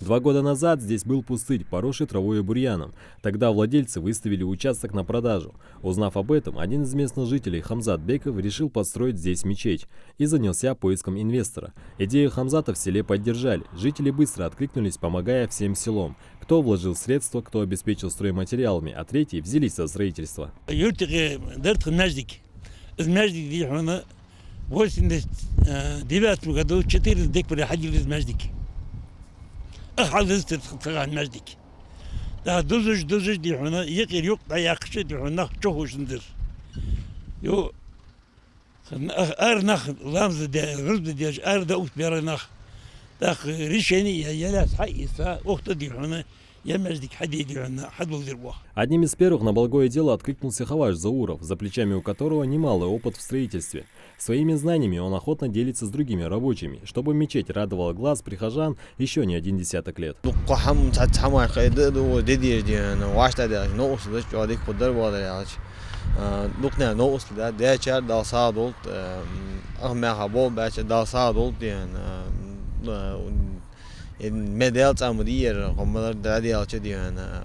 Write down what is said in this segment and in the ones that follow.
2 года назад здесь был пустырь, поросший травой и бурьяном. Тогда владельцы выставили участок на продажу. Узнав об этом, один из местных жителей, Хамзат Беков, решил построить здесь мечеть и занялся поиском инвестора. Идею Хамзата в селе поддержали. Жители быстро откликнулись, помогая всем селом. Кто вложил средства, кто обеспечил стройматериалами, а третьи взялись за строительство. В 89 году 4 дек приходили из Междики. أخذت تغان مجدك. ده دوزج دي هنا يقير يقطع يقشة دي هنا تشوفش ندر. يو أرنخ لامز ده غرب دياج أرد أوت بيرنخ. ده ريشيني يلا صحيح فأخت دي هنا. Одним из первых на благое дело откликнулся Хаваш Зауров, за плечами у которого немалый опыт в строительстве. Своими знаниями он охотно делится с другими рабочими, чтобы мечеть радовала глаз прихожан еще не 10 лет. المديال تعمدير قمر دادي أشديان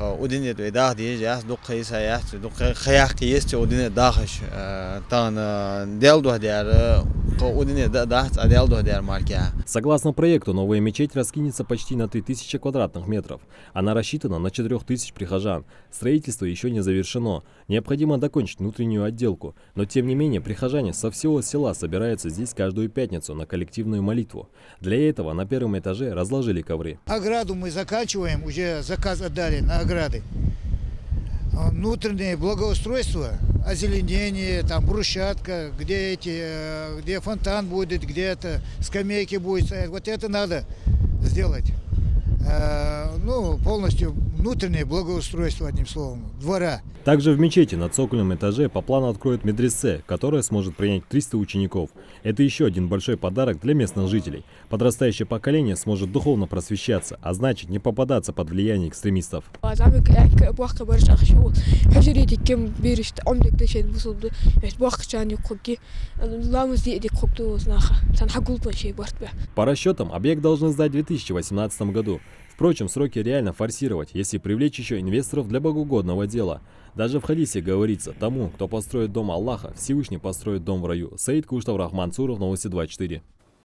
ودين الوداع دي جاس دق خيسايات دق خياق كيس ودين داخش تان ديال ده ديار ودين داخت ديال ده ديار ماركيا. Согласно проекту, новая мечеть раскинется почти на 3000 квадратных метров. Она рассчитана на 4000 прихожан. Строительство еще не завершено. Необходимо докончить внутреннюю отделку. Но тем не менее, прихожане со всего села собираются здесь каждую пятницу на коллективную молитву. Для этого на первом этаже разложили ковры. Ограду мы заканчиваем, уже заказ отдали на ограды. Внутреннее благоустройство, озеленение, там брусчатка, где фонтан будет, где это скамейки будет стоять. Вот это надо сделать. Полностью внутреннее благоустройство, одним словом, двора. Также в мечети на цокольном этаже по плану откроют медресе, которая сможет принять 300 учеников. Это еще один большой подарок для местных жителей. Подрастающее поколение сможет духовно просвещаться, а значит не попадаться под влияние экстремистов. По расчетам, объект должны сдать в 2018 году. Впрочем, сроки реально форсировать, если привлечь еще инвесторов для богоугодного дела. Даже в хадисе говорится: тому, кто построит дом Аллаха, Всевышний построит дом в раю. Саид Куштав, Рахман Цуров, Новости 24.